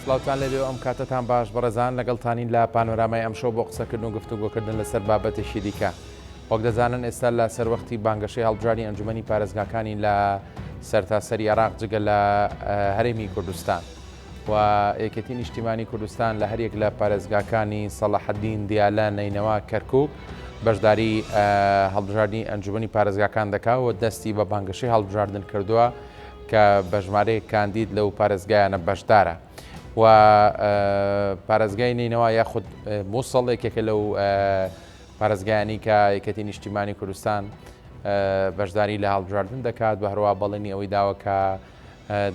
سڵاوتان لەبێ ئەم کاتتان باش بەڕێزان لەگەڵتانین لە پانۆرامای ئەمشەو بۆ قسەکردن و گفتوگۆکردن لەسەر بابەتێکی دیکە. وەک دەزانن ئێستا لە سەروەختی بانگەشەی هەڵبژاردنی ئەنجومەنی پارێزگاکانی لە سەرتاسەری عێراق جگە لە هەرێمی کوردستان و یەکێتی نیشتیمانی کوردستان لە هەرێک لە پارێزگاکانی سەلاحەدین، دیالە، نەینەوا، کەرکووک بەشداری هەڵبژاردنی ئەنجومەنی پارێزگاکان دەکات و دەستی بە بانگەشەی هەڵبژاردن کردووە کە بە ژمارەیەک کاندید لەو پارێزگایانە بەشدارە و پارێزگای نینەوە یاخود مووسڵ یەکێکە لەو پارێزگایانی کە یەکێتی نیشتیمانی کوردستان بەشداری لە هەڵبژاردن دەکات و هەروە بەڵێنی ئەوەی داوە کە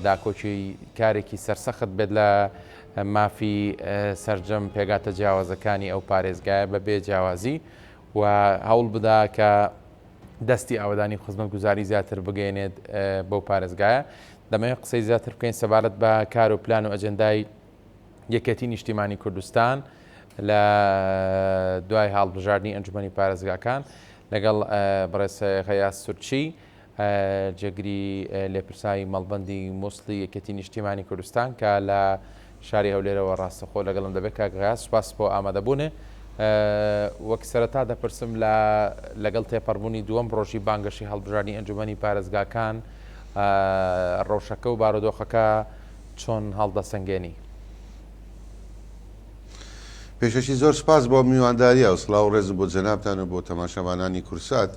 داکۆچی کارێکی سەرسەخت بێت لە مافی سەرجەم پێگاتە جیاوازەکانی ئەو پارێزگایە بە بێ جیاوازی و هەوڵ بدا کە دەستی ئاوادانی خزمەتگوزاری زیاتر بگەێنێت بەو پارێزگایە. دەمەوێت قسەی زیاتر بکەین سەبارەت بە کار و پلان و ئەجەندای یەکێتی نیشتیمانی کوردستان لە دوای هەڵبژاردنی ئەنجومەنی پارێزگاکان لەگەڵ بەڕێز غەیاس سورچی جێگری لێپرسایی مەڵبەندی مووسڵی یەکێتی نیشتیمانی کوردستان کە لە شاری هەولێرەوە ڕاستەخۆ لەگەڵم دەبێت کاک غەیاس سوپاس بۆ ئامادەبوونێ. وەک سەرەتا دەپرسم لەگەڵ تێپەڕبوونی دووەم ڕۆژی بانگەشی هەڵبژاردنی ئەنجومەنی پارێزگاکان ڕەوشەکە و بارودۆخەکە چۆن هەڵدەسەنگێنی؟ پێشەکی زۆر سپاس بۆ میوانداریە و سڵاو و ڕێزم بۆ جەنابتان و بۆ تەماشەوانانی کورسات.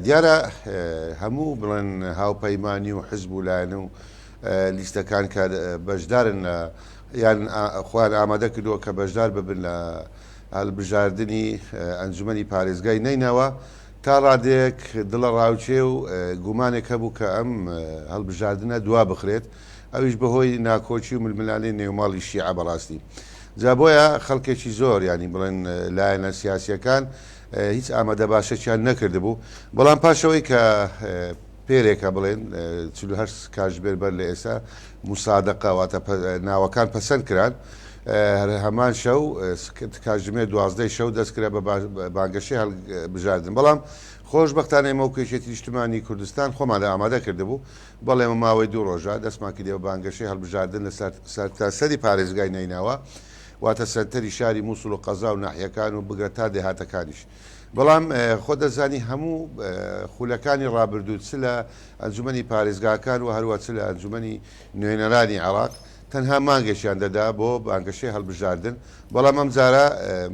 دیارە هەموو بڵێن هاوپەیمانی و حزب و لایەنە و لیستەکان کە بەشدارن یان خوان ئامادە کردووە کە بەشدار ببن لە هەڵبژاردنی ئەنجومەنی پارێزگای نینەوە تا ڕادێک دڵە ڕاوچێ و گومانێک هەبوو کە ئەم هەڵبژاردنە دوا بخرێت، ئەویش بەهۆی ناکۆچی و ململانەی نێوماڵی شیعە بەڕاستی. جا بۆیە خەڵکێکی زۆر ینی بڵێن لایەنە سیاسیەکان هیچ ئامادە باشەکیان نەکرد بوو، بەڵام پاشەوەی کە پێرێکە بڵێن 48 کاتژمێر بەر لە ئێستا موسادەقە واتە ناوەکان پەسەند کران، هەمان شەو کاتژمێر 12 شەو دەستکرا بە بانگەشەی هەڵبژاردن. بەڵام خۆشبەختانە ئێمە و کێشێتی نیشتیمانی کوردستان خۆمان ئامادە کردبوو، بەڵێ ئێمە ماوەی 2 ڕۆژە دەستمان کردەوە بانگەشەی هەڵبژاردن لە سەرتاسەری پارێزگای نینەوە واتە سەرتەری شاری مووسڵ و قەزا و ناحیەکان و بگرە تا دێهاتەکانیش. بەڵام خۆ دەزانی هەموو خولەکانی ڕابردوو چ لە ئەنجومەنی پارێزگاکان و هەروە چ لە ئەنجومەنی نوێنەرانی عێراق تەنها مانگەشیان دەدا بۆ بانگەشەی هەڵبژاردن، بەڵام ئەم جارە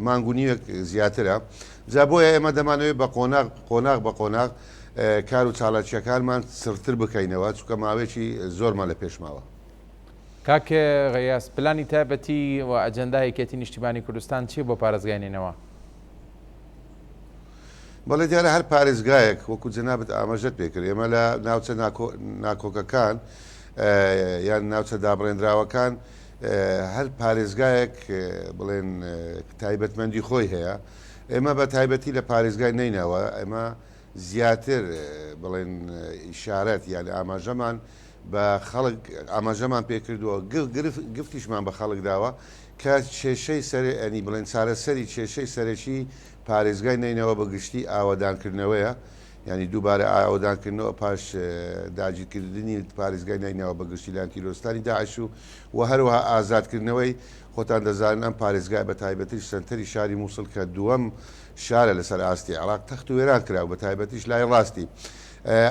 مانگونیوەک زیاترە. جا بۆیە ئێمە دەمانەوێت بە قۆناغ بە قۆناغ کار و چالاکیەکانمان سرتر بکەینەوە چونکە ماوەیەکی زۆرمان لە پێشماوە. کاکێ غەیاس پلانی تایبەتی و ئەجەندای یەکێتی نیشتیمانی کوردستان چی بۆ پارێزگای نینەوە؟ بەڵێ دیارە هەر پارێزگایەک وەکو جەنابەت ئاماژەت پێکرد، ئێمە لە ناوچە ناکۆکەکان یان ناوچە دابڕێنراوەکان هەر پارێزگایەک بڵێن تایبەتمەندی خۆی هەیە. ئێمە بە تایبەتی لە پارێزگای نینەوە ئێمە زیاتر بڵێن ئیشارەت یان ئاماژەمان بە خەڵک ئاماژەمان پێکردووە، گفتیشمان بە خەڵک داوە کە کێشەی ئەنی بڵێن چارەسەری کێشەی سەرەکی پارێزگای نینەوە بە گشتی ئاوادانکردنەوەیە، ینی دووبارە ئاوادانکردنەوە پاش داگیرکردنی پارێزگای نینەوە بە گشتی لایەن تیرۆستانی داعش و هەروەها ئازادکردنەوەی خۆتان دەزانن ئەم پارێزگای بە تایبەتیش سەنتەری شاری مووسڵ کە دووەم شارە لەسەر ئاستی عێراق تەخت و وێران کراوە بە تایبەتیش لای ڕاستی.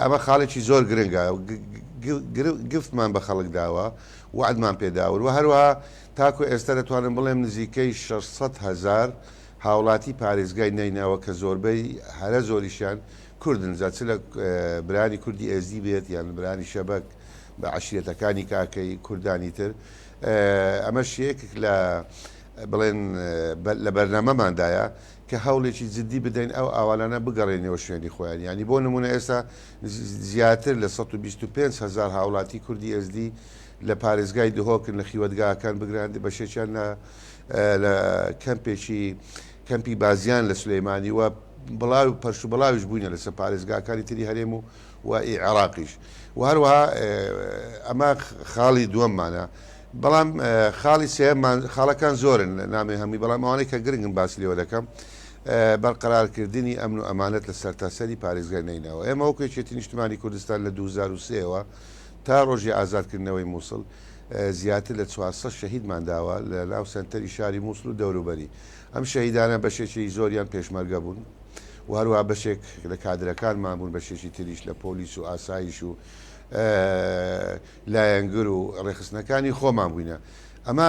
ئەمە خاڵێکی زۆر گرنگە گفتمان بە خەڵک داوە وعدمان پێداور و هەروەها تاکو ئێستا دەتوانم بڵێم نزیکەی 600,000 هاوڵاتی پارێزگای نینەوە کە زۆربەی هەرە زۆریشیان کوردن، جا چ لە برانی کوردی ئێزدی بێت یان برانی شەبەک بە عشیرەتەکانی کاکەی کوردانی تر. ئەمەش یەکێک لە بڵێن لە بەرنامەماندایە کە هەوڵێکی جددی بدەین ئەو ئاوالانە بگەڕێنەوە شوێنی خۆیان. ینی بۆ نمونە ئێستا زیاتر لە 125,000 هاوڵاتی کوردی ئێزدی لە پارێزگای دهۆکن لە خیوەتگاکان بگراند بەشێکیان لە کەمپی بازیان لە سلەیمانی و بڵاو پەرش و بڵاویش بووینە لەسەر پارێزگاکانی تری هەرێم و عێراقیش و هەروەها ئەمە خاڵی دووەممانە. بەڵام خاڵی سێمان خاڵەکان زۆرن نامێ هەمی، بەڵام ئەوانەی کە گرنگم باسی لێوە دەکەم بەرقەرارکردنی ئەمن و ئەمانەت لە سەرتاسەری پارێزگای نینەوە. ئێمە وەکو یەکێتی نیشتیمانی کوردستان لە 2003ەوە تا ڕۆژی ئازادکردنەوەی مووسڵ زیاتر لە 400 شەهیدمان داوە لە ناو سنتەری شاری مووسڵ و دەوروبەری. ئەم شەهیدانە بەشێکی زۆریان پێشمەرگە بوون و هەروە بەشێک لە کادرەکانمان بوون، بەشێکی تریش لە پۆلیس و ئاسایش و لایەنگر و ڕێخستنەکانی خۆمان بووینە. ئەمە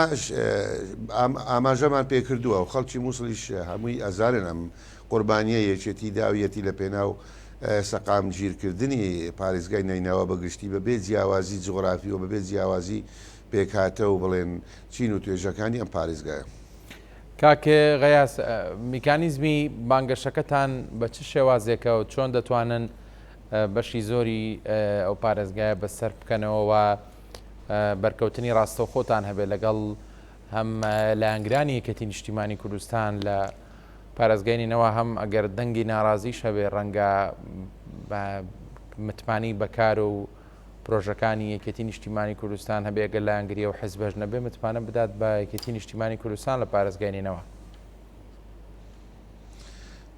ئاماژەمان پێکردووە و خەڵکی مووسڵیش هەمووی ئەزارن ئەم قوربانیە یەکێتی داویەتی لە پێناو سەقام گیرکردنی پارێزگای نینەوە بەگشتی بەبێ جیاوازی جغرافی و بەبێ جیاوازی پێکاتە و بڵێن چین و توێژەکانی ئەم پارێزگایە. کاکێ غەیاس، میکانیزمی بانگەشەکەتان بە چ شێوازێکە و چۆن دەتوانن بەشی زۆری ئەو پارێزگایە بەسەر بکەنەوە و بەرکەوتنی ڕاستەوخۆتان هەبێت لەگەڵ هەم لایەنگرانی یەکێتی نیشتیمانی کوردستان لە پارێزگاینەوە، هەم ئەگەر دەنگی ناڕازیش هەبێ ڕەنگە متمانی بەکار و پرۆژەکانی یەکێتی نیشتیمانی کوردستان هەبێ ئەگەر لایەنگریە و حیزبەش نەبێ متمانە بدات بە یەکێتی نیشتیمانی کوردستان لە پارێزگاینەوە.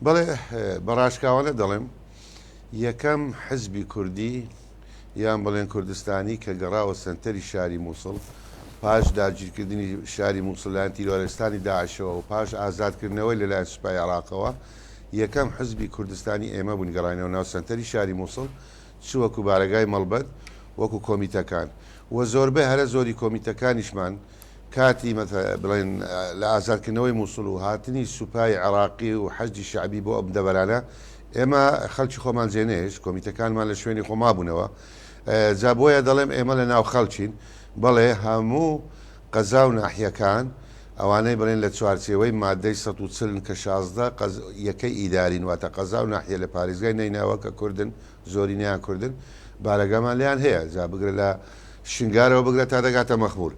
بەڵێ بەڕاشکاوانە دەڵێم یەکەم حزبی کوردی یان بڵێن کوردستانی کە گەڕاوە سنتەری شاری مووسڵ پاش داگیرکردنی شاری مووسڵیان تیرۆرستانی داعشەوە و پاش ئازادکردنەوەی لەلایەن سوپای عێراقەوە، یەکەم حزبی کوردستانی ئێمە بوون گەڕینەوە ناو سنتەری شاری مووسڵ، چ وەکو بارگای مەڵبەت وەکو کۆمیتەکان وە زۆربەی هەرە زۆری کۆمیتەکانیشمان کاتی بڵێن لە ئازادکردنەوەی مووسڵ و هاتنی سوپای عێراقی و حەشدی شعبی بۆ ئەم دەبەرانە ئێمە خەڵکی خۆمان جێنێش کۆمیتەکانمان لە شوێنی خۆما بوونەوە. جا بۆیە دەڵێم ئێمە لە ناو خەڵچین، بەڵێ هەموو قەزا و ناحیەکان ئەوانەی بڵێن لە چوارچێوەی مادەی 140 کە 16 یەکەی ئیدارین واتە قەزا و ناحیە لە پارێزگای نیناوە کە کوردن زۆرینیان کوردن بارەگەمان لیان هەیە، جا بگرە لە شنگارەوە بگرە تا دەگاتە مەخمور.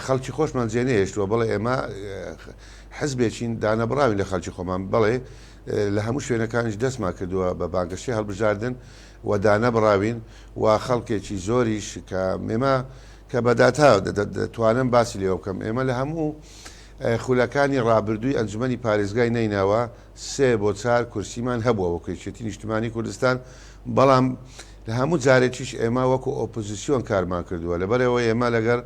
خەڵکی خۆشمان جێنێشتووە بڵێ ئێمە حزبێکین دانەبراوین لە خەڵکی خۆمان، بڵێ لە هەموو شوێنەکانیش دەستمان کردووە بە بانگەشەی هەڵبژاردن و دانەبراوین و خەڵکێکی زۆریش کە ئێمە کە بەداتا دەتوانم باسی لێوە بکەم. ئێمە لە هەموو خولەکانی ڕابردووی ئەنجومەنی پارێزگای نیناوە 3 بۆ 4 کورسیمان هەبووە وەکو یەکێتی نیشتیمانی کوردستان، بەڵام لە هەموو جارێکیش ئێمە وەکو ئۆپۆزیسیۆن کارمان کردووە، لەبەرەوە ئێمە لەگەر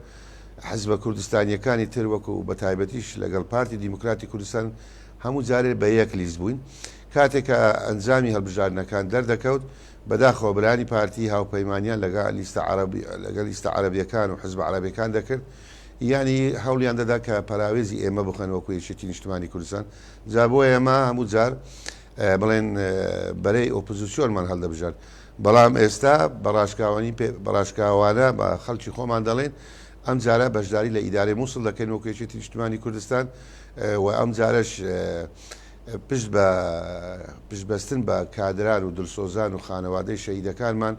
حزبە کوردستانیەکانی تر وەکو بە تایبەتیش لەگەڵ پارتی دیموکراتی کوردستان هەموو جارێ بە یەک لیست بووین. کاتێکە ئەنجامی هەڵبژاردنەکان دەردەکەوت بەداخۆبرانی پارتی هاوپەیمانیان لەگەڵ لیستە عەرەبیەکان و حزب عەرەبیەکان دەکرد، ینی هەوڵیان دەدا کە پەراوێزی ئێمە بخەن وەکو یەکێتی نیشتیمانی کوردستان. جا بۆ ئێمە هەموو جار بڵێن بەرەی ئۆپۆزیسیۆنمان هەڵدەبژار، بەڵام ئێستا بەڕاشکاوانە بە خەڵکی خۆمان دەڵێن ئەم جارە بەشداری لە ئیدارەی مووسڵ دەکەین وەکو یەکێتی نیشتیمانی کوردستان و ئەم جارەش پشتبەستن بە کادران و دڵسۆزان و خانەوادەی شەهیدەکانمان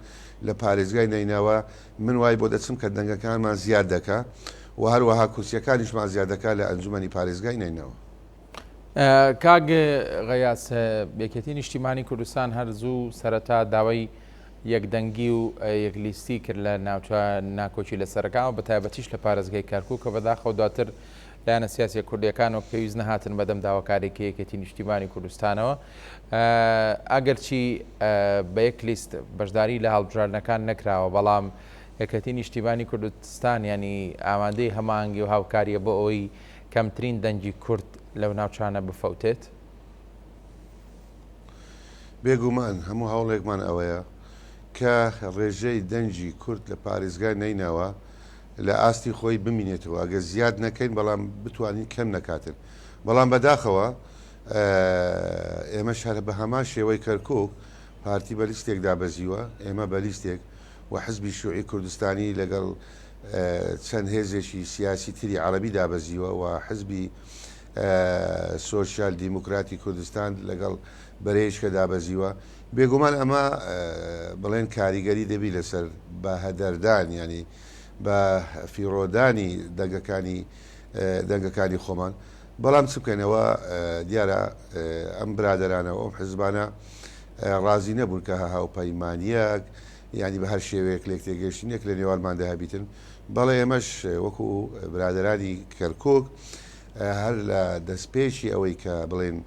لە پارێزگای نیناوە من وای بۆ دەچم کە دەنگەکانمان زیاد دەکا و هەروەها کورسیەکانیشمان زیاد دەکا لە ئەنجومەنی پارێزگای نیناوە. کاگ غەیاس، یەکێتی نیشتیمانی کوردستان هەرزوو سەرەتا داوای یەکدەنگی و یەکلیستی کرد لە ناوچە ناکۆچی لە سەرەکانەوە بە تایبەتیش لە پارێزگای کارکووک کە بەداخەوە دواتر لایەنە سیاسی کوردیەکانەوە پێویست نەهاتن بەدەم داواکارێکی یەکێتی نیشتیمانی کوردستانەوە، ئەگەرچی بە یەک لیست بەشداری لە هەڵبژاردنەکان نەکراوە، بەڵام یەکێتی نیشتیمانی کوردستان ینی ئامادەی هەماهەنگی و هاوکاریە بۆ ئەوەی کەمترین دەنگی کورد لەو ناوچانە بفەوتێت. بێگومان هەموو هەوڵێکمان ئەوەیە کە ڕێژەی دەنجی کورد لە پارێزگای نیناوە لە ئاستی خۆی بمینێتەوە، ئەگە زیاد نەکەین بەڵام بتوانین کەم نەکاتن. بەڵام بەداخەوە ئێمە شارە بە هەمان شێوەی کەرکووک پارتی بە لیستێک دابەزیوە، ئێمە بە لیستێک و حزبی شوعی کوردستانی لەگەڵ چەند هێزێکی سیاسی تری عەرەبی دابەزیوە و حزبی سۆشیال دیموکراتی کوردستان لەگەڵ بەرەیشکە دابەزیوە. بێگومان ئەمە بڵێن کاریگەری دەبی لەسەر بە هەدەردان ینی بە فیرۆدانی دەنگەکانی خۆمان، بەڵام چ بکەینەوە دیارە ئەم برادەرانەوە ئەم حزبانە ڕازی نەبوون کە هاوپەیمانیەک ینی بە هەر شێوەیەک لێک تێگەشتنێک لە نێوانماندا هەبیتن. بەڵێ ئێمەش وەکو برادەرانی کەرکووک هەر لە دەستپێشی ئەوەی کە بڵێن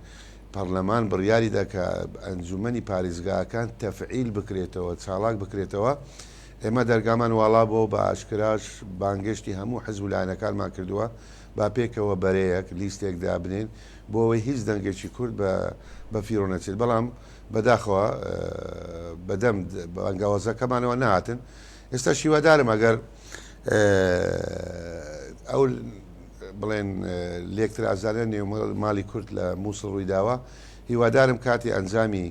پەرلەمان بڕیاریدا کە ئەنجومەنی پارێزگاکان تەفعیل بکرێتەوە چالاک بکرێتەوە، ئێمە دەرگامان واڵا بۆ بە ئاشکراش بانگشتی هەموو حزب و لایەنەکانمان کردووە با پێکەوە بەرەیەک لیستێک دابنین بۆ ئەوەی هیچ دەنگێکی کورد بە فیرۆ نەچێت بەڵام بەداخەوە بەدەم بەنگاوازەکەمانەوە نهاتن ئێستا شیوادارم ئەگەر ئەو بڵێن لێکتر ئازارە نێو ماڵی کورد لە مووسڵ ڕووی داوە هیوادارم کاتی ئەنجامی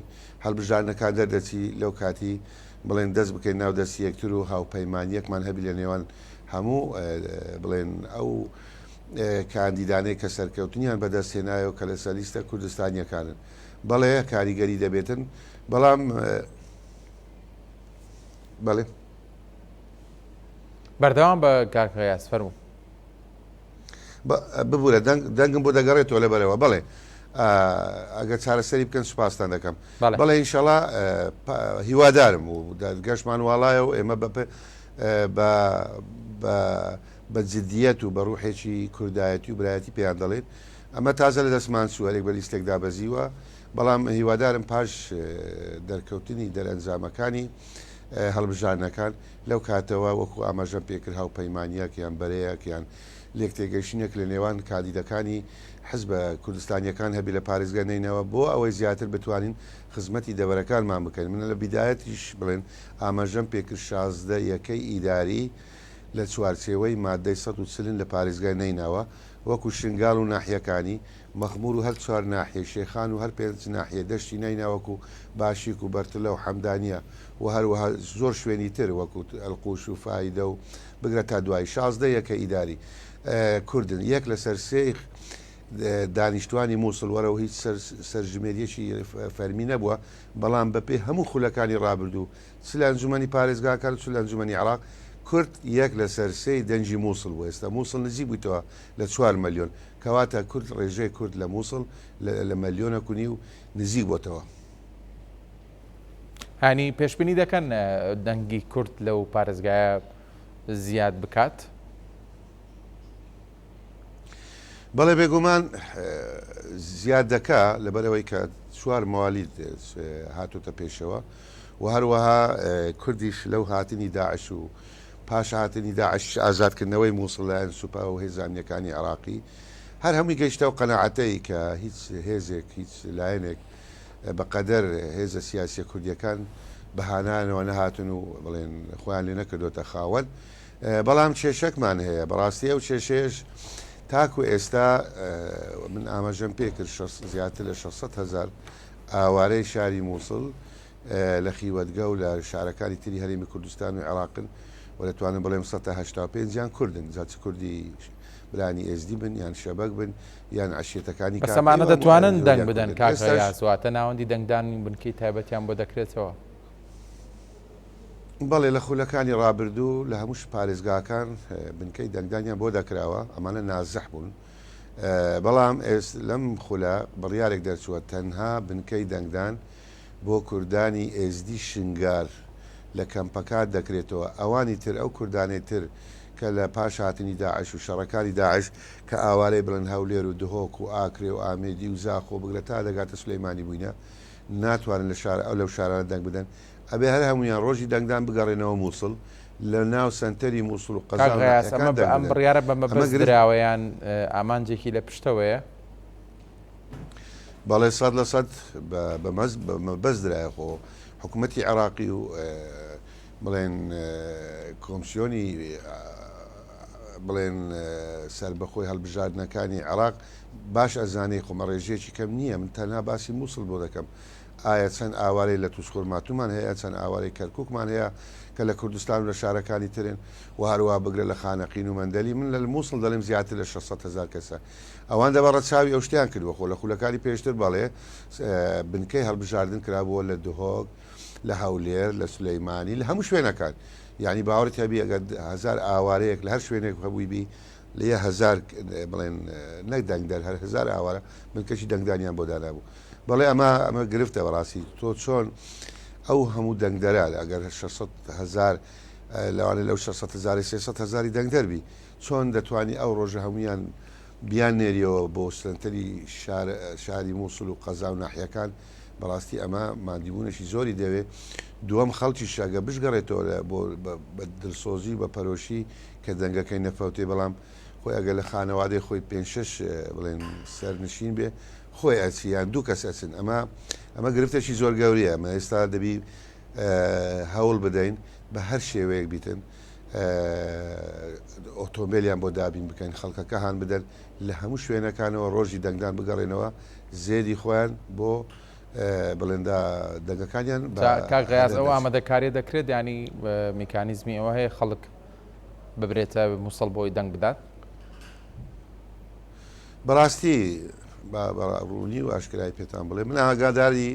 هەڵبژارنەکان دەردەچی لەو کاتی بڵێن دەست بکەین ناو دەستی یەکتر و هاوپەیمانیەکمان هەبی لە نێوان هەموو بڵێن ئەو کاندیدانەی کە سەرکەوتنیان بەدەستهێنایەوە کە لە سەلیستە کوردستانیەکانن بەڵێ کاریگەری دەبێتن بەڵام بەڵێ بەردەوام بە کاکەیاس فەرموو ببوورە دەنگم بۆ دەگەڕێتەوە لە بەرەوە بڵێ ئەگەر چارەسەری بکەن سوپاسان دەکەم بەڵێ ئینشەڵا هیوادارم و گەشتمان واڵایە و ئێمە بە جدیەت و بە ڕوحێکی کوردایەتی و برایەتی پێیان دەڵێن ئەمە تازە لە دەستمان سووەرێک بە لیستێکدا بەزیوە بەڵام هیوادارم پاش دەرکەوتنی دەرئەنجامەکانی هەڵبژارنەکان لەو کاتەوە وەکو ئاماژەم پێکرد هاوپەیمانیەک یان بەرەیەک یان لێک تێگەیشتنێک لە نێوان کاندیدەکانی حزب کوردستانیەکان هەبی لە پارێزگا نینەوە بۆ ئەوەی زیاتر بتوانین خزمەتی دەبەرەکانمان بکەین منە لە بیدایەتیش بڵێن ئاماژەم پێکرد 16 یەکەی ئیداری لە چوارچێوەی مادەی 140 لە پارێزگای نیناوە وەکو شنگال و ناحیەکانی مەخمور و هەر چوار ناحیە شێخان و هەر پێنج ناحیە دەشتی نیناوەکو باشیک و بەرتلە و حەمدانیە و هەروەها زۆر شوێنی تر وەکو ئەلقوش و فایدە و بگرە تا دوای 16 یەکە ئیداری کوردن یەک لەسەر سێ دانیشتوانی مووسڵوەرە و هیچ سەرژمێریەکی فەرمی نەبووە بەڵام بەپێ هەموو خولەکانی ڕابردوو چ لە ئەنجومەنی پارێزگاکان چ لە ئەنجومەنی عێراق کورد یەک لەسەر سێی دەنجی مووسڵ بوو ئێستا مووسڵ نزیک بوویتەوە لە 4 مەلیۆن کەواتە کورد ڕێژەی کورد لە مووسڵ لە مەلیۆنەکونی و نزیک بۆتەوە هانی پێشبینی دەکەن دەنگی کورد لەو پارێزگایە زیاد بکات بەڵێ بێگومان زیاد دەکا لەبەرەوەی کە 4 موالیت هاتوتە پێشەوە و هەروەها کوردیش لەو هاتنی داعش و پاش هاتنی داعش ئازادکردنەوەی مووسڵیان سوپا و هێزانیەکانی عراقی هەر هەمووی گەیشتە و قەنەعەتەی کە هیچ هێزێک هیچ لایەنێک بەقەدەر هێزە سیاسیە کوردیەکان بەهانانەوە نەهاتن و بڵێن خۆیان لێ نەکردوتە خاوەن بەڵام کێشەکمان هەیە بەڕاستی ئەو کێشەیەش تاکو ئێستا من ئاماژەم پێکرد زیاتر لە 600,000 ئاوارەی شاری مووسڵ لە خیوەتگە و لە شارەکانی تری هەرێمی کوردستان و عێراقن و دەتوانن بڵێم 185 کوردن جاچ کوردی برانی ئێزدی بن یان شەبەک بن یان عشیرەتەکانی بەسەمانە دەتوانن دەنگ بدەن کاکەیاسواتە ناوەندی دەنگدانی بنکەی تایبەتیان بۆ دەکرێتەوە بەڵێ لە خولەکانی ڕابردوو لە هەمووش پارێزگاکان بنکەی دەنگدانیان بۆ دەکراوە ئەمانە نازەح بوون بەڵام لەم خولە بڕیارێک دەرچووە تەنها بنکەی دەنگدان بۆ کوردانی ئێزدی شنگار لە کەمپەکات دەکرێتەوە ئەوانی تر ئەو کوردانی تر کە لە پاش هاتنی داعش و شەڕەکانی داعش کە ئاوارەی بڵند هەولێر و دهۆک و ئاکرێ و ئامێدی و زاخۆ بگرە تا دەگاتە سلەیمانی بووینە ناتوانن لە شار ئەو لەو شارانە دەنگ بدەن ئەبێ هەر هەمویان ڕۆژی دەنگدان بگەڕێنەوە مووسڵ لە ناو سنتەری مووسڵ و قەزاڵ ئەم بڕیارە بە مەبەست دراوەیان ئامانجێکی لە پشتەوەیە بەڵێ 100% بەس درایەخۆ حکوومەتی عێراقی و بڵێن کۆمسیۆنی بڵێن سربەخۆی هەڵبژاردنەکانی عێراق باش ئەزانەی خۆمەڕێژێکی کەم نییە من تەنها باسی مووسڵ بۆ دەکەم ئایا چەند ئاوارەی لە تووسخۆرماتومان هەیە چەند ئاوارەی کەرکووکمان هەیە کە لە کوردستان و لە شارەکانی ترن و هەروە بگرە لە خانەقین و مەندەلی من لە مووسڵ دەڵێم زیاتر لە 600,000 کەسە ئەوان دەبە ڕەچاوی ئەو شتیان کردوە خۆ لە خولەکانی پێشتر بەڵێ بنکەی هەڵبژاردن کرابەوە لە دهۆک لە هەولێر لە سولەیمانی لە هەموو شوێنەکان یعنی باوەڕت هەبی ئەگەر 1000 ئاوارەیەک لە هەر شوێنێک هەبووی بی لە 1000 بڵێن نەک دەنگدەر هەر 1000 ئاوارە بنکەشی دەنگدانیان بۆ دانابوو بەڵێ ئەمە گرفتە بەڕاستی تۆ چۆن ئەو هەموو دەنگدەرا ئەگەر 600,000 لەوانێت لەو 600,000 300,000 دەنگدەربی چۆن دەتوانی ئەو ڕۆژە هەمویان بیان نێریەوە بۆ سنتەری شاری مووسڵ و قەزا و ناحیەکان بەڕاستی ئەمە مادیبوونەشی زۆری دەوێت دووەم خەڵکی شاگە بشگەڕێتەوە بە دڵسۆزی بە پەرۆشی کە دەنگەکەی نەفەوتێ بەڵام خۆی ئەگە لە خانەوادەی خۆی 5-6 بڵێن سەرنشین بێ خۆی ئەچیان دوو کەس ئەچن ئەمە گرفتێکی زۆر گەوریە ئەمە ئێستا دەبی هەوڵ بدەین بە هەر شێوەیەک بیتن ئۆتۆمبیلیان بۆ دابین بکەین خەڵکەکە هاان بدەن لە هەموو شوێنەکانەوە ڕۆژی دەنگدان بگەڕێنەوە زێدی خۆیان بۆ بڵێندا دەنگەکانیان کاغیاز ئەوە ئامادەکاری دەکرێت ینی میکانیزمی ئەوە هەیە خەڵک ببرێتە مووسڵ بۆی دەنگ بدات بەڕاستی ڕوونی و ئاشکرای پێتان بڵێ من ئاگاداری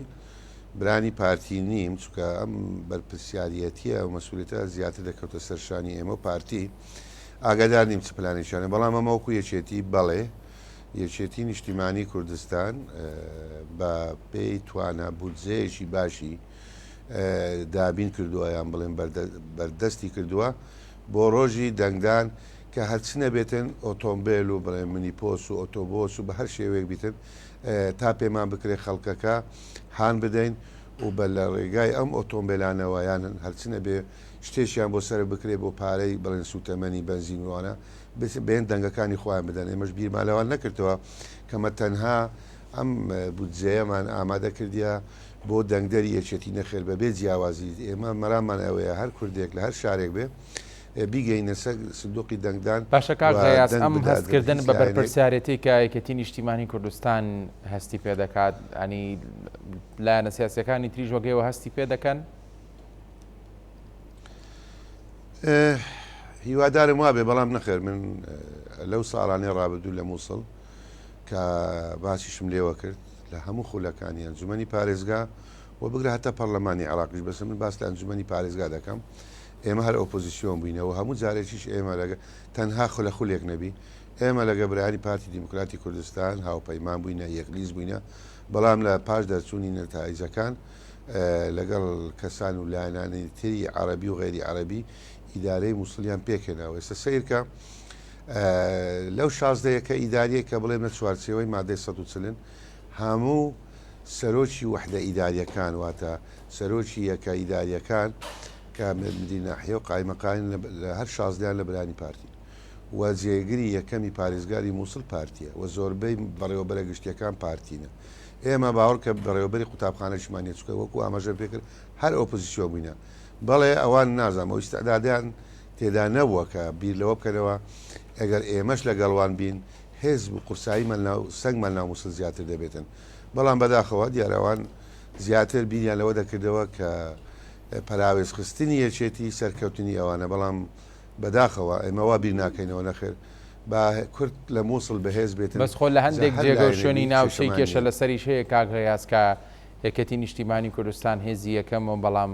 برانی پارتی نیم چکە ئەم بەرپرسیارەتیە و مەسوولێتە زیاتر دەکەوتە سەرشانی ئێمە و پارتی ئاگادار نیم چ پلانێکیانە بەڵام ئەمەوەکو یەکێتی بەڵێ یەکێتی نیشتیمانی کوردستان بە پێی توانە بودجەیەکی باشی دابین کردووە یان بڵێن بەردەستی کردووە بۆ ڕۆژی دەنگدان کە هەرچنە بێتن ئۆتۆمبیل و بڵێن منیپۆس و ئۆتۆبۆس و بە هەر شێوەیەک بیتن تا پێمان بکرێت خەڵکەکە هاان بدەین و بە لە ڕێگای ئەم ئۆتۆمبیلانەوە یانن هەرچنە بێ شتێکیان بۆ سەر بکرێت بۆ پارەی بڵێن سوتەمەنی بەنزینوانە بێن دەنگەکانی خۆیان بدەن ئێمەش بیرمالەوان نەکردەوە کەمە تەنها ئەم بودجەیەمان ئامادە کردیە بۆ دەنگدەری یەکێتی نەخێر بەبێ جیاوازی ئێمە مەرامان ئەوەیە هەر کوردێک لە هەر شارێک بێ بیگەینە سندوقی دەنگدان باشە کاغیاز ئەم هەستکردن بە بەرپرسیارەتی کە یەکەتی نیشتیمانی کوردستان هەستی پێ دەکات ئەنی لایەنە سیاسەکانی تریژ وەگەیەوە هەستی پێ دەکەن هیوادارم وابێ بەڵام نەخێر من لەو ساڵانەی ڕابردوو لە مووسڵ کە باسیشم لێوە کرد لە هەموو خولەکانی ئەنجومەنی پارێزگا و بگرە هەتا پەرلەمانی عراقیش بەس من باس لە ئەنجومەنی پارێزگا دەکەم ئێمە هەر ئۆپۆزیسیۆن بووینەوە هەموو جارێکیش ئێمە لەگە تەنها خولە خولێک نەبی ئێمە لەگە برایانی پارتی دیموکراتی کوردستان هاوپەیمان بووینە یەکلیز بووینە بەڵام لە پاش دەرچوونی نەتایجەکان لەگەڵ کەسان و لایەنانی تری عەرەبی و غێری عەرەبی ئیدارەی مووسڵیان پێکێناوە ئێستا سیرکە لەو 16 کە ئیداریە کە بڵێ نە چوارچێوەی مادەی 140 هەموو سەرۆکی وحدە ئیداریەکان واتە سەرۆکی یەکە ئیداریەکان کە مدیری ناحیە و قایمەقاین لە هەر 16 لە برانی پارتی و جێگری یەکەمی پارێزگاری مووسڵ پارتیە و زۆربەی بەڕێوەبەرە گشتیەکان پارتینە ئێمە باوەڕ کە بەڕێوەبەری قوتابخانەشمانە چکە وەکو ئاماژە پێکرد هەر ئۆپۆزیسیۆن بووینە بەڵێ ئەوان نازانم ئەو ئیستعدادیان تێدا نەبووە کە بیر لەوە بکەنەوە ئەگەر ئێمەش لەگەڵوان بین حێزب و قورساییمان سەنگمان ناو مووسڵ زیاتر دەبێتن بەڵام بەداخەوە دیارەوان زیاتر بیریان لەوە دەکردەوە کە پەراوێز خستنی یەکێتی سەرکەوتنی ئەوانە بەڵام بەداخەوە ئێمەوا بیر ناکەینەوە نەخێر با کورد لە مووسڵ بەهێز بێتن بەس خۆ لە هەندێک جێگە و شوێنی ناوچەی کێشە لەسەریش هەیە کاغیاز کە یەکەتی نیشتیمانی کوردستان هێزی یەکەمەوە بەڵام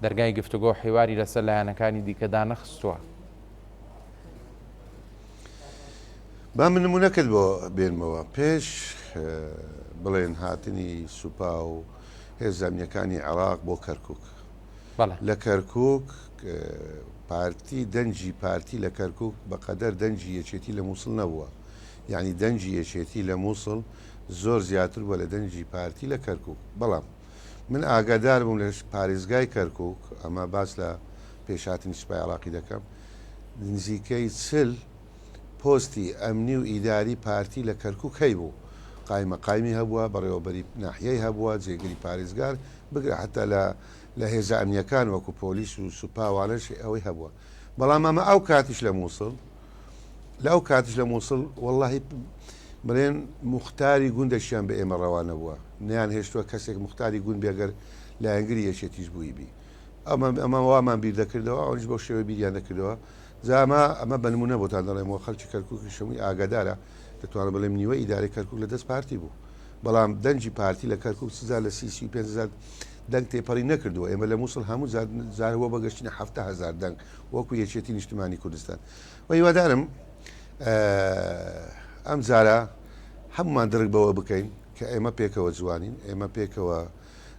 دەرگای گفتوگۆ حیواری لەسەر لایەنەکانی دیکەدا نەخستووە با من نمونەکرد بۆ بێنمەوە پێش بڵێن هاتنی سوپا و هێزانیەکانی عێراق بۆ کەرکووک لە کەرکووک پارتی دەنجی پارتی لە کەرکووک بەقەدەر دەنجی یەکێتی لە مووسڵ نەبووە یعنی دەنجی یەکێتی لە مووسڵ زۆر زیاتر بووە لە دەنجی پارتی لە کەرکووک بەڵام من ئاگادار بووم لە پارێزگای کەرکووک ئەمە باس لە پێشهاتنی سوپای عێراقی دەکەم نزیکەی 40 پۆستی ئەمنی و ئیداری پارتی لە کەرکووک هەیبوو قایمەقایمی هەبووە بەڕێوەبەری ناحیەی هەبووە جێگەری پارێزگار بگرە حتا لە هێزە ئەمنیەکان وەکو پۆلیس و سوپاوانش ئەوەی هەبووە بەڵام ئەمە ئەو کاتیش لە مووسڵ لەو کاتیش لە مووسڵ وەڵڵاهی بڵێن موختاری گوندەشیان بە ئێمە ڕەوانە بووە نیان هێشتووە کەسێک موختاری گوند بێگەر لایەنگری یەکێتیش بووی بی ئەمە وامان بیر دەکردەوە ئەوش بۆ شێوە بیریان دەکردەوە زاما ئەمە بنمونە بۆتان دەڵێمەوە خەڵکی کەرکووکی شەمووی ئاگادارە دەتوانە بڵێم نیوە ئیدارەی کەرکووک لە دەست پارتی بوو بەڵام دەنجی پارتی لە کەرکووک سزار لە 35,000 دەنگ تێپەڕی نەکردووە ئێمە لە مووسڵ هەموو زارەوە بەگەشتینە 7,000 دەنگ وەکو یەکێتی نیشتیمانی کوردستان و هیوادارم ئەم جارە هەمومان درک بەوە بکەین کە ئێمە پێکەوە جوانین ئێمە پێکەوە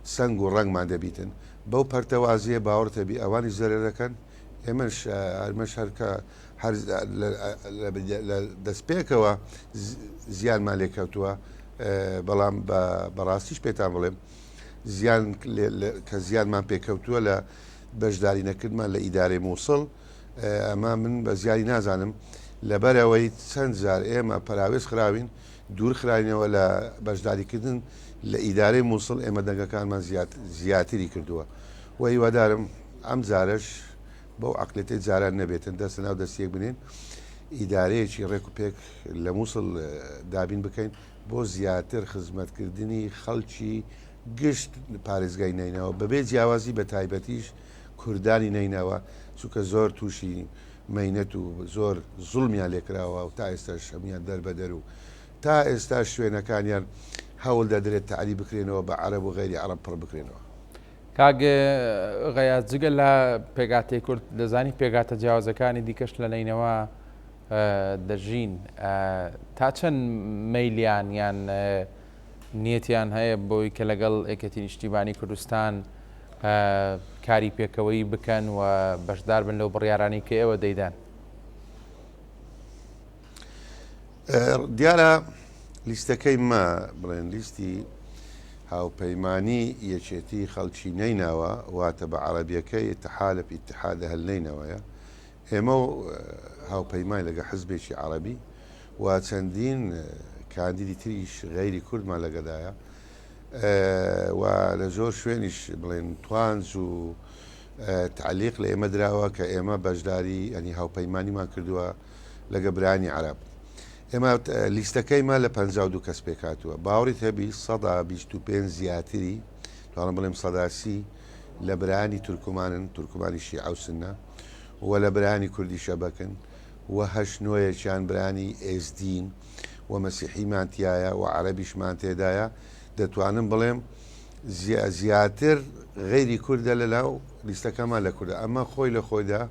سنگ و ڕەنگمان دەبیتن بەو پەرتەوازیە باوەڕتەبی ئەوانی زەرەکەن ئێمەش هەرکە دەستپێکەوە زیانمان لێکەوتووە بەڵام بەڕاستیش پێتان بڵێم زیان کە زیانمان پێکەوتووە لە بەشدارینەکردمان لە ئیدارەی مووسڵ ئەمە من بە زیانی نازانم لەبەرەوەی چەند جار ئێمە پراوێز خراوین دوور خراینەوە لە بەشداریکردن لە ئیدارەی مووسڵ ئێمە دەنگەکانمان زیاتری کردووە و هیوادارم ئەم جارش بەو عقلێتی جاران نەبێتن دەستە ناو دەستیەک بنێن ئیدارەیەکی ڕێک و پێک لە مووسڵ دابین بکەین بۆ زیاتر خزمەتکردنی خەڵکی گشت پارێزگای نینەوە بەبێ جیاوازی بە تایبەتیش کوردانی نینەوە چونکە زۆر تووشی مەینەت و زۆر زوڵمیان لێکراوە و تا ئێستا شەمیان دەربەدەر و تا ئێستا شوێنەکانیان هەوڵ دەدرێت تعالی بکرێنەوە بە عەرەب و غەیری عەرەب پڕ بکرێنەوە. کاگ غەیاز جگە لە پێگاتەی کورد دەزانی پێگاتە جیاوازەکانی دیکەش لە نینەوە دەژین تا چەند مەیلیان یان نیەتیان هەیە بۆی کە لەگەڵ یەکەتی نیشتیمانی کوردستان کاری پێکەوەی بکەن و بەشدار بن لەو بڕیارانی کە ئێوە دەیدان. دیارە لیستەکەی ما بڵێن لیستی هاوپەیمانی یەکێتی خەڵکی نیناوە واتە بە عەرەبیەکەی ئیتحالە ئیتحادە هەل نینەوەیە ئێمە و هاوپەیمان لەگە حزبێکی عەرەبی و چەندین کاندیدی تریش غەیری کوردمان لەگەدایە و لە زۆر شوێنیش بڵێن توانج و تعلیق لە ئێمە دراوە کە ئێمە بەشداری ئەنی هاوپەیمانیمان کردووە لەگە برانی عەرەب. ئێمە لیستەکەیمان لە 52 کەس پێکاتووە باوەڕیت هەبی 125 زیاتری توانم بڵێم سەداسی لە برانی تورکمانن تورکمانی شیعە و سنە و لە برانی کوردی شەبەکن و هەشنۆیەکیان برانی ئێزدین و مەسیحیمان تایە و عەرەبیشمان تێدایە دەتوانم بڵێم زیاتر غەیری کووردە لەلاو لیستەکەمان لە کووردە ئەمە خۆی لە خۆیدا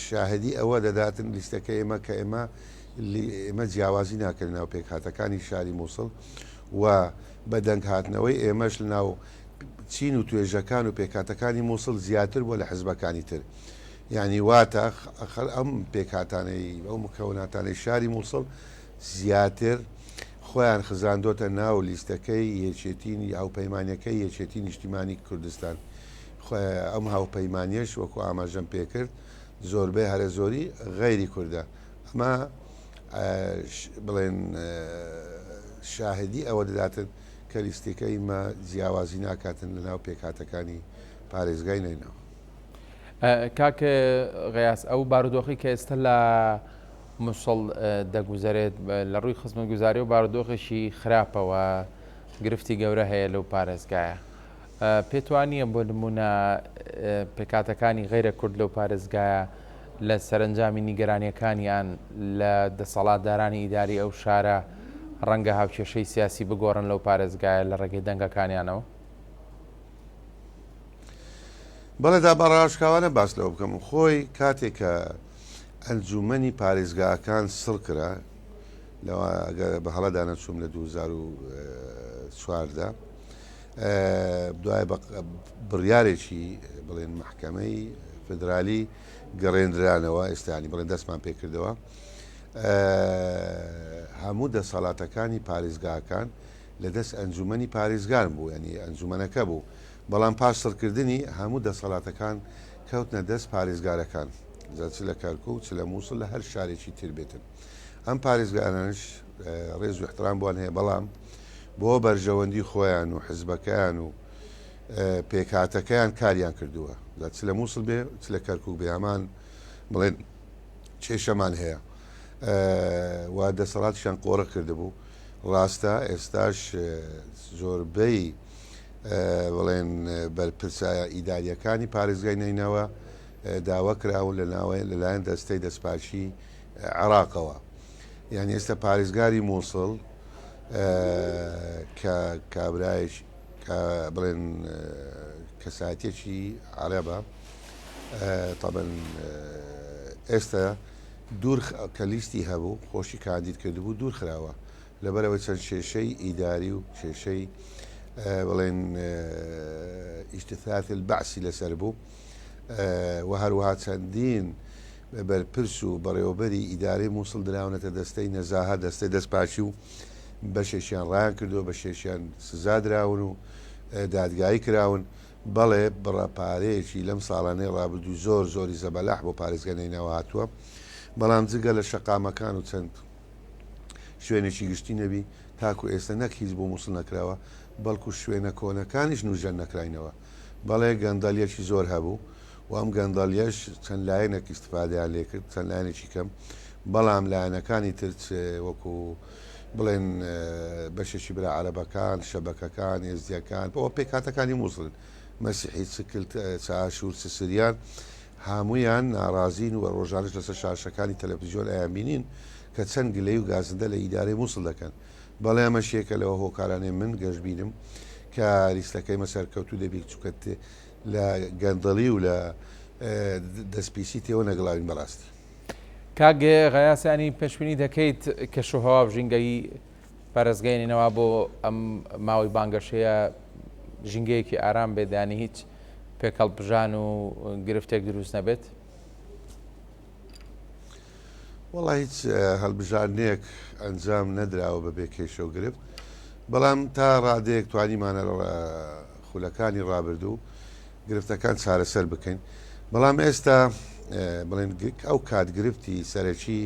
شاهدی ئەوە دەداتن لیستەکە ئێمە کە ئێمە جیاوازی ناکردن ناو پێکهاتەکانی شاری مووسڵ و بە دەنگ هاتنەوەی ئێمەش لە ناو چین و توێژەکان و پێکهاتەکانی مووسڵ زیاتر بۆ لە حزبەکانی تر یعنی واتە ئەم پێکهاتانەی ئەو مکەوناتانەی شاری مووسڵ زیاتر خۆیان خزاندۆتە ناو لیستەکەی یەکێتینی هاوپەیمانیەکەی یەکێتی نیشتیمانی کوردستان ئەم هاوپەیمانیەش وەکو ئاماژەم پێکرد زۆربەی هەرە زۆری غەیری کووردە ئەمە بڵێن شاهدی ئەوە دەداتن کە لیستەکەی مە جیاوازی ناکاتن لە ناو پێکهاتەکانی پارێزگای نینەوە. کاکە غەیاس ئەو بارودۆخی کە ئێستا لە مووسڵ دەگوزارێت لە ڕووی خزمەتگوزاری و بارودۆخێکی خراپەوە گرفتی گەورە هەیە لەو پارێزگایە پێت وانییە بۆ نمونە پێکاتەکانی غەیرە کورد لەو پارێزگایە لە سەرنجامی نیگەرانیەکانیان لە دەسەڵاتدارانی ئیداری ئەو شارە ڕەنگە هاوکێشەی سیاسی بگۆڕن لەو پارێزگایە لە ڕێگەی دەنگەکانیانەوە. بەڵێدا بەڕاشکاوانە باس لەوە بکەم خۆی کاتێک کە ئەنجومەنی پارێزگاکان سڵ کرا لەوە بە هەڵەدا نەچووم لە 2014 دوای بڕیارێکی بڵێن محکەمەی فدرالی گەڕێنرانەوە ئێستانی بڵێن دەستمان پێکردەوە هەموو دەسەڵاتەکانی پارێزگاکان لە دەست ئەنجومەنی پارێزگان بوو ینی ئەنجومەنەکە بوو بەڵام پاش سڵکردنی هەموو دەسەڵاتەکان کەوتنە دەست پارێزگارەکان چ لە کەرکوو چ لە مووسڵ لە هەر شارێکی تر بێتن ئەم پارێزگانش ڕێز و احترام بووان هەیە بەڵام بۆ بەرژەوەندی خۆیان و حزبەکەیان و پێکهاتەکەیان کاریان کردووە چ لە مووسڵ بێ چ لە کەرکوو بێ هەمان بڵێن کێشەمان هەیە وا دەسەڵاتیشان قۆڕە کردبوو ڕاستە ئێستاش زۆربەی بڵێن بەرپرسایە ئیداریەکانی پارێزگای نینەوە داوا کراون لەلایەن دەستەی دەستپاچی عێراقەوە یعنی ئێستا پارێزگاری مووسڵ کە کابرایش بڵێن کەساتێکی عەرەبە طبعا ئێستا دوور کە لیستی هەبوو خۆشی کاندید کردبوو دوور خراوە لەبەرەوە چەند کێشەی ئیداری و کێشەی بڵێن ئیشتثاث البعثی لەسەر بوو و هەروەها چەندین بەرپرس و بەڕێوەبەری ئیدارەی مووسڵ دراونەتە دەستەی نەزاهە دەستەی دەستپاچی و بەشێکیان ڕایان کردو بەشێکیان سزادراون و دادگایی کراون بەڵێ بڕەپارەیەکی لەم ساڵانەی ڕابردوو زۆری زەبەلاح بۆ پارێزگەنەوە هاتووە بەڵام جگە لە شەقامەکان و چەند شوێنێکی گشتی نەبی تاکو ئێستا نەک هیچ بۆ مووسڵ نەکراوە بەڵکو شوێنە کۆنەکانیش نوژەن نەکراینەوە بەڵێ گەندەلیەکی زۆر هەبوو و ئەم گەندەلیەش چەند لایەنێک ئیستفادەیان لێ کرد چەند لایەنێکی کەم بەڵام لایەنەکانی تر وەکو بڵێن بەشێکی برا عەرەبەکان شەبەکەکان ئێزدیەکان بۆ پێکاتەکانی مووسڵن مەسیحی سکلت چاشور سسریان هەمویان ناڕازین و ڕۆژانش لەسەر شاشەکانی تەلەڤیزیۆن ئەیان بینین کە چەند گلەی و گازندە لە ئیدارەی مووسڵ دەکەن بەڵێ ئەمە شێکە لەوە هۆکارانێ من گەشت بینم کە لیستەکەی مەسەرکەوتو دەبی چووکەت لە گەندەڵی و لە دەستپیسی تێوە نەگەڵاوین بەڕاستی. کاگێ غەیاسانی پێشبینی دەکەیت کە شوهەوا ژینگەی پارێزگەیەنەوە بۆ ئەم ماوەی بانگەشەیە ژینگەیەکی ئارام بێدانی هیچ پێکەڵبژان و گرفتێک دروست نەبێت؟ وەڵی هیچ هەڵبژارنێک ئەنجام نەدراوە بەبێ کێشە و گرفت بەڵام تا ڕادەیەک توانیمانە خولەکانی ڕابردوو گرفتەکان چارەسەر بکەین بەڵام ئێستا بڵێن ئەو کاتگرفتی سەرەکی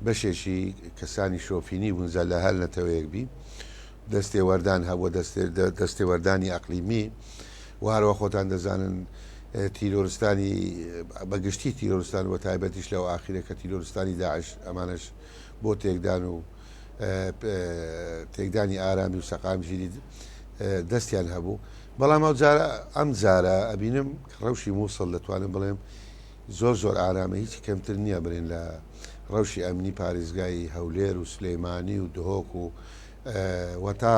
بەشێکی کەسانی شۆفینی بوونزە لە هەر نەتەوەیەک بی دەستێوەردان هەبووە دەستێوەردانی ئەقلیمی و هەروە خۆتان دەزانن تیرۆرستانی بەگشتی تیرۆرستان و تایبەتیش لەو ئاخیرە کە تیرۆرستانی داعش ئەمانش بۆ تێکدان و تێکدانی ئارامی و سەقامژیری دەستیان هەبوو بەڵام ئەم جارە ئەبینم ڕەوشی مووسڵ دەتوانم بڵێم زۆر ئارامە هیچی کەمتر نییە برێن لە ڕەوشی ئەمنی پارێزگای هەولێر و سلەیمانی و دهۆک و وەتا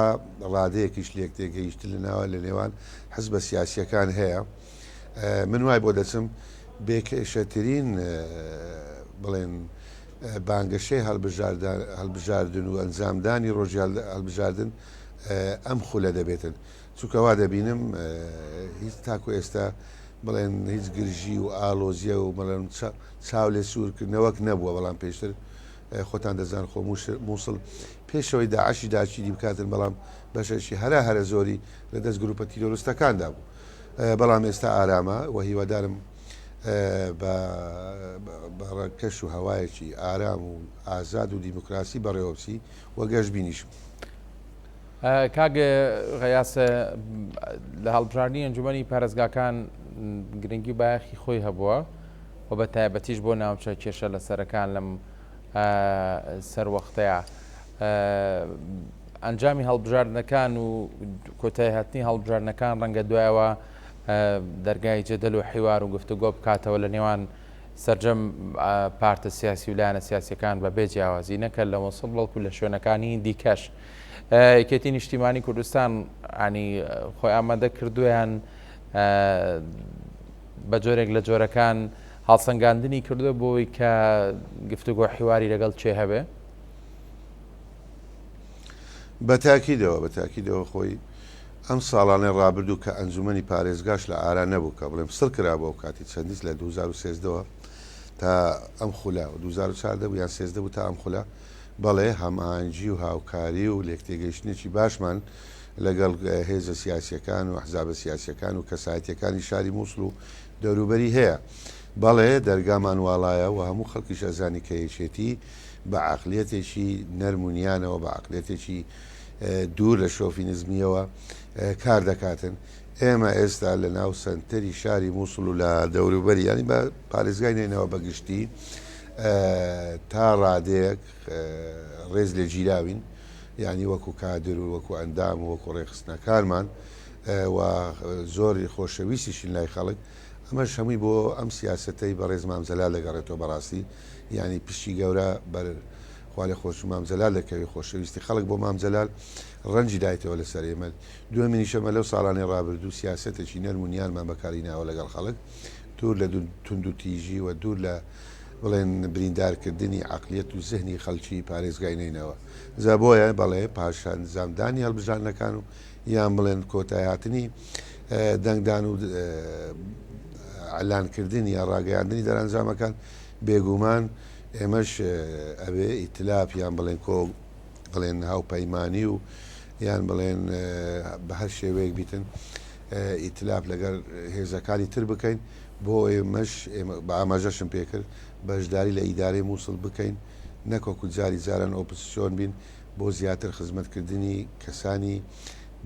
ڕادەیەکیش لێک تێگەیشت لەناوە لە نێوان حزبە سیاسیەکان هەیە من وای بۆ دەچم بێکێشەترین بڵێن بانگەشەی هەڵبژاردن و ئەنجامدانی ڕۆژی هەڵبژاردن ئەم خولە دەبێتن چووکەوا دەبینم هیچ تاکو ئێستا بڵێن هیچ گرژی و ئالۆزیە و بەڵێن چاو لێ سوورکردنەوەک نەبووە بەڵام پێشتر خۆتان دەزان خۆ مووسڵ پێشەوەی داعشی داچیدی بکاتن بەڵام بەشەشی هەرە زۆری لە دەست گروپە تیرۆریستەکاندا بوو بەڵام ئێستا ئارامە و هیوادارم بەڕەکەش و هەوایەکی ئارام و ئازاد و دیموکراسی بەڕێوەبسی وە گەشت بینیشم. کاگە غەیاسە لە هەڵبژاردننی ئەنجومەنی پارێزگاکان گرنگی بایەخی خۆی هەبووە و بە تایبەتیش بۆ ناوچە کێشە لە سەرەکان لەم سەروەختەیە ئەنجامی هەڵبژاردنەکان و کۆتایی هاتنی هەڵبژاردنەکان ڕەنگە دوایەوە دەرگای جەدەل و حیوار و گفتوگۆ بکاتەوە لە نێوان سەرجەم پارتە سیاسی و لایەنە سیاسیەکان بە بێ جیاوازی نەکە لە مۆسڵ بڵکو لە شوێنەکانی دیکەش یەکێتی نیشتیمانی کوردستان ینی خۆی ئامادە کردویان بە جۆرێک لە جۆرەکان هەڵسەنگاندنی کردووە بۆی کە گفتوگۆ حیواری لەگەڵ چێ هەبێ؟ بەتاکیدەوە خۆی ئەم ساڵانەی ڕابردوو کە ئەنجومەنی پارێزگاش لە ئارا نەبوو کە بڵێم سڵ کرابەوە و کاتی چەندیست لە 2013ەوە تا ئەم خولە و 2014 بوو یان 13 بوو تا ئەم خولە بەڵێ هەماهەنگی و هاوکاری و لێکتێگەیشتنێکی باشمان لەگەڵ هێزە سیاسیەکان و ئەحزابە سیاسیەکان و کەسایەتیەکانی شاری مووسڵ و دەوروبەری هەیە بەڵێ دەرگامان واڵایە و هەموو خەڵکیش ئەزانی کە یەکێتی بە عەقلیەتێکی نەرمونیانەوە بە عەقلیەتێکی دوور لە شۆفینزمیەوە کار دەکاتن ئێمە ئێستا لە ناو سنتەری شاری مووسڵ و لە دەوروبەری ینی بە پارێزگای نێنەوە بەگشتی تا ڕادەیەک ڕێز لێ گیراوین یعنی وەکو کادر و وەکو ئەندام و وەکو ڕێخستنەکانمان و زۆری خۆشەویستیشین لای خەڵک ئەمەش هەمووی بۆ ئەم سیاسەتەی بەڕێز مامزەلال دەگەڕێتەوە بەڕاستی ینی پشتی گەورە بەرخوا لە خۆش مامزەلال دەکەوێت خۆشەویستی خەڵک بۆ مامزەلال ڕەنجی دایتەوە لەسەر ئێمە دووەمینیشەمە لەو ساڵانی ڕابردوو سیاسەتێکی نەرمونیانمان بەکاری ناوە لەگەڵ خەڵک دوور لە تونند و تیژی و دوور لە بڵێن بریندارکردنی عەقلیەت و زەهنی خەڵکی پارێزگای نینەوە زابۆیە بەڵێ پاشان زامدانی هەڵبژاردنەکان و یان بڵێن کۆتایهاتنی دەنگدان و ئەلانکردنی یا ڕاگەیاندنی دەرەنجامەکان بێگومان ئێمەش ئەوێ ئیتلاف یان بڵێن بڵێن هاوپەیمانی و یان بڵێن بە هەر شێوەیەک بیتن ئیتلاف لەگەر هێزەکانی تر بکەین بۆ ئێمەش بە ئاماژەشم پێکرد بەشداری لە ئیدارەی مووسڵ بکەین نەکۆکو جاری جاران ئۆپۆزیسیۆن بین بۆ زیاتر خزمەتکردنی کەسانی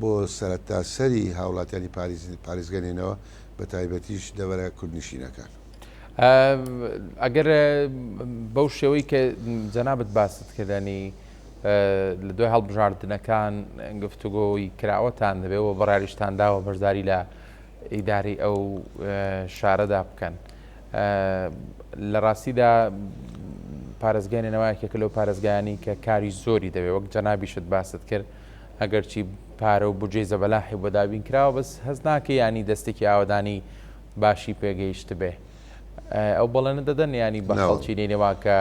بۆ سەرەتا سەری هاوڵاتیانی پارێزگەنێنەوە بە تایبەتیش دەوەرە کوردنشینەکان. ئەگەر بەو شێوەی کە جەنابەت باست کردنی لە دوای هەڵبژاردنەکان گفتوگۆی کراوەتان دەبێت و بەڕاریشتان داوە بەشداری لە ئیداری ئەو شارەدا بکەن لە ڕاستیدا پارێزگەنێنەوەیەکێکە لەو پارێزگایانی کە کاری زۆری دەبێت وەک جەنابیشت باست کرد ئەگەرچی پارە و بجێ زەبەلاحی بۆ دابین کراوە بەس هەز ناکە ینی دەستێکی ئاوادانی باشی پێگەیشت بێ ئەو بەڵێنە دەدەن ینی بە خەڵکی لێنێوا کە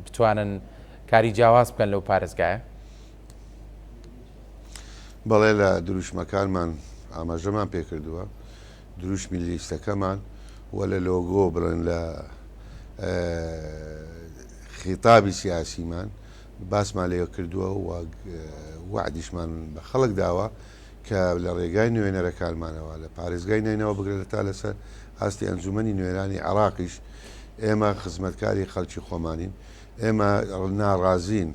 بتوانن کاری جیاواز بکەن لەو پارێزگایە. بەڵێ لە دروشمەکانمان ئاماژەمان پێکردووە دروشمی لیستەکەمان وە لە لۆگۆ بڵێن لە خیتابی سیاسیمان باسمان لێ کردووە و وعدیشمان بە خەڵک داوە کە لە ڕێگای نوێنەرەکانمانەوە لە پارێزگای نینەوە بگرێت تا لەسەر هەستی ئەنجومەنی نوێرانی عراقیش ئێمە خزمەتکاری خەڵکی خۆمانین ئێمە ناڕازین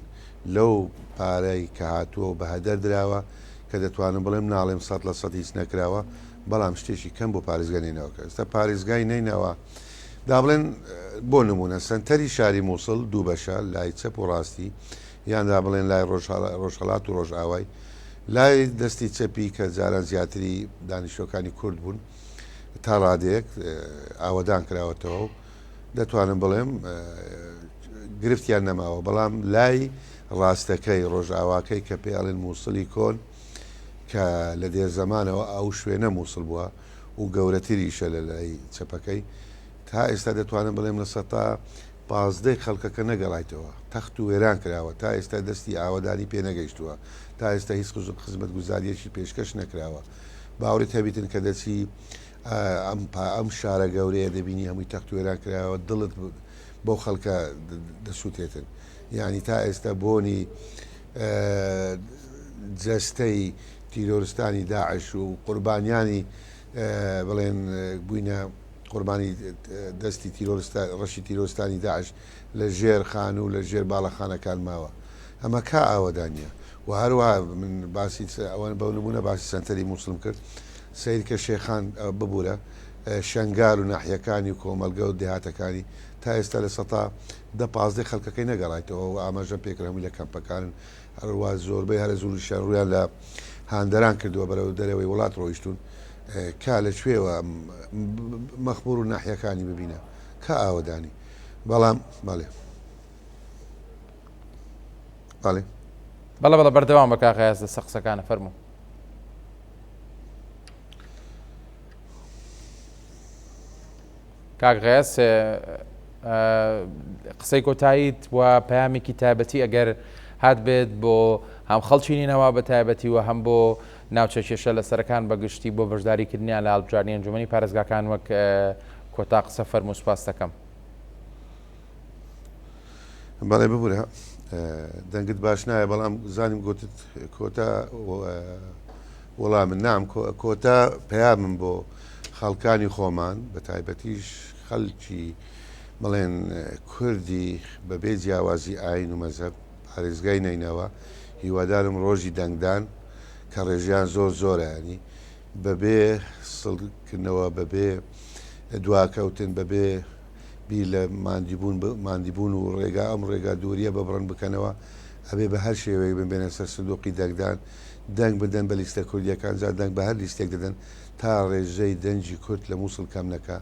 لەو پارەی کە هاتووە و بە هەدەر درراوە کە دەتوانم بڵێم ناڵێم 100% هیچ نەکراوە بەڵام شتێکی کەم بۆ پارێزگای نینەوەکە ئێستا پارێزگای نینەوە دابڵێن بۆ نمونە سنتەری شاری مووسڵ دوو بەشە لای چەپ و ڕاستی یاندا بڵێن لای ڕۆژهەڵات و ڕۆژئاوای لای دەستی چەپی کە جاران زیاتری دانیشتۆکانی کورد بوون تا ڕادەیەک ئاوەدان کراوەتەوە و دەتوانم بڵێم گرفتیان نەماوە بەڵام لای ڕاستەکەی ڕۆژئاواکەی کە پێڵێن مووسڵی کۆن کە لە دێر زەمانەوە ئەو شوێنە مووسڵ بووە و گەورەتریشە لە لای چەپەکەی تا ئێستا دەتوانم بڵێم لە سەتا 15 خەڵکەکە نەگەڵایتەوە تەخت و وێران کراوە تا ئێستا دەستی ئاوادانی پێ نەگەیشتووە تا ئێستا هیچ خزمەت گوزاریەکی پێشکەش نەکراوە باوریت هەبیتن کە دەچی ئەم شارە گەورەیە دەبینی هەمووی تەخت و وێران کراوە دڵت بۆ خەڵکە دەسووتێتن یعنی تا ئێستا بۆنی جەستەی تیرۆرستانی داعش و قوربانیانی بڵێن بووینە قوربانی دەستی ڕەشی تیرۆستانی داعش لە ژێر خان و لە ژێر باڵەخانەکان ماوە ئەمە کا ئاوەدانە و هەروە من باسی ئەوەن بەو نمونە باسی سنتەری مووسڵم کرد سیر کە شێخان ببوورە شنگار و ناحیەکانی و کۆمەلگە و دێهاتەکانی تا ئێستا لە سەتا 15 خەڵکەکەی نەگەڕایتەوە و ئاماژە پێکرەمی لە کەمپەکانن هەروە زۆربەی هەرە زوو شەڕویان لە هاندەران کردووە بەرەو دەرەوەی وڵات ڕۆیشتون کا لەکوێوە مەخبوور و ناحیەکانی ببینە کە ئاوەدانی بەڵام بەڵێ بەڵێ بەڵە بەڵە بەردەوام بە کاغەیاز لە سەقسەکانە فەرموو. کاغەیاز قسەی کۆتاییت و پەیامێکی تایبەتی ئەگەر هات بێت بۆ هەم خەڵچینینەوە بە تایبەتی و هەم بۆ ناوچە کێشە لە سەرەکان بەگشتی بۆ بەشداریکردنیان لە هەڵبژاردننی ئەنجومەنی پارێزگاکان وەک کۆتا قسە فەرموو سوپاس دەکەم. بەڵێ ببوورە دەنگت باش نایە بەڵام زانیم گوتت کۆتا وەڵام من نام کۆتا پەیامم بۆ خەڵکانی خۆمان بە تایبەتیش خەڵکی بڵێن کوردی بەبێ جیاوازی ئاین و مەزهب پارێزگای نینەوە هیوادارم ڕۆژی دەنگدان کە ڕێژیان زۆرە ینی بەبێ سڵکردنەوە بەبێ دواکەوتن بەبێ بیر لە ماندیبوون و ڕێگا ئەم ڕێگا دووریە بەبڕن بکەنەوە ئەبێ بە هەر شێوەیە ببێنە سەر سندوقی دەنگدان دەنگ بدەن بە لیستە کوردیەکان جا دەنگ بە هەر لیستێک دەدەن تا ڕێژەی دەنجی کورد لە مووسڵ کەم نەکە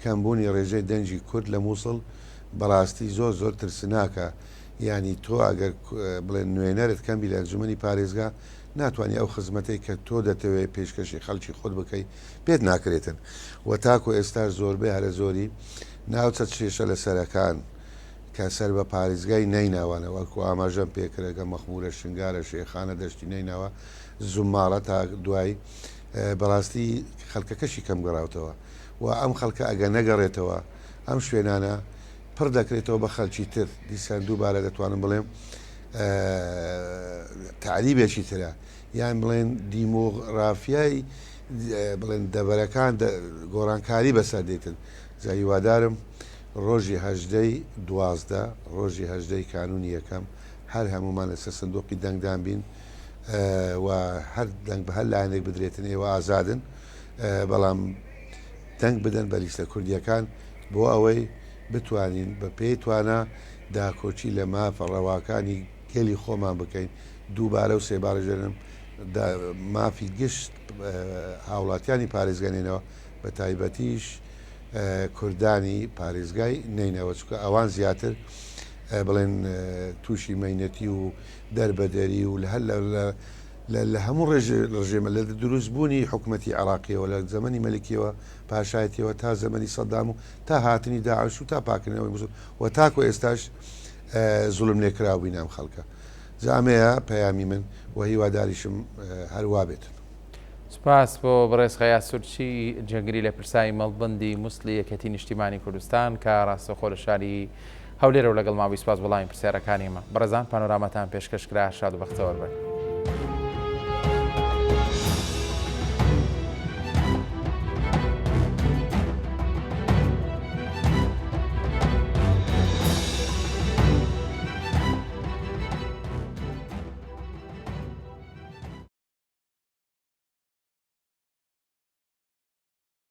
کەمبوونی ڕێژەی دەنجی کورد لە مووسڵ بەڕاستی زۆر ترسناکە ینی تۆ ئەگەر بڵێن نوێنەرت کەمبی لە ئەنجومەنی پارێزگا ناتوانانی ئەو خزمەتەی کە تۆ دەتەوێت پێشکەشی خەڵکی خۆت بکەی پێت ناکرێتن و تاکو ئێستا زۆربەی هەرە زۆری ناوچە چێشە لە سەرەکان کە سەر بە پارێزگای نیناوانە وەکو ئاماژەم پێکرێگە مەخمورە شنگارە شێخانە دەشتی نیناوە زومماڵە تا دوای بەڕاستی خەڵکەکەشی کەم گەڕاوتەوە و ئەم خەڵکە ئەگە نەگەڕێتەوە ئەم شوێنانە پڕ دەکرێتەوە بە خەڵکی تر دیسان دووبارە دەتوانم بڵێم تعریبێکی ترە یان بڵێن دیمۆغرافیای بڵێن دەبەرەکان گۆڕانکاری بەسەر دێتن زایوادارم ڕۆژی هەژدەی دوازدە ڕۆژی هەژدەی کانونی یەکەم هەر هەمومان لەسەر سندوقی دەنگدان بین و هەر دەنگ بە هەر لایەنێک بدرێتن ئێوە ئازادن بەڵام دەنگ بدەن بە لیستە کوردیەکان بۆ ئەوەی بتوانین بە پێی توانە داکۆچی لە مافە ڕەواکانی گەلی خۆمان بکەین دووبارە و سێبارە ژێرم مافی گشت هاوڵاتیانی پارێزگەنێنەوە بە تایبەتیش کوردانی پارێزگای نینەوە چکە ئەوان زیاتر بڵێن تووشی مەینەتی و دەربەدەری و لە هەموو ڕژێمە لە دروستبوونی حکوومەتی عراقیەوە لە زەمەنی مەلکیەوە پاشایەتیەوە تا زەمەنی سەدام و تا هاتنی داعش و تا پاکردنەوەی مووسڵ و تاکو ئێستاش زوڵم لێکراوی نام خەڵکە زامەیە پەیامی من و هیواداریشم هەروە بێت. سپاس بۆ بەڕێز خەیا سورچی جەنگری لە پرسایی مەڵبندی مووسڵی یەکەتی نیشتیمانی کوردستان کە ڕاستەخۆ لە شاری هەولێرە و لەگەڵ ماوەی سپاس وەڵامی پرسیارەکانیمە بەڕێزان پانۆرامەتان پێشکەشکرا شاد و بەختەوەربن.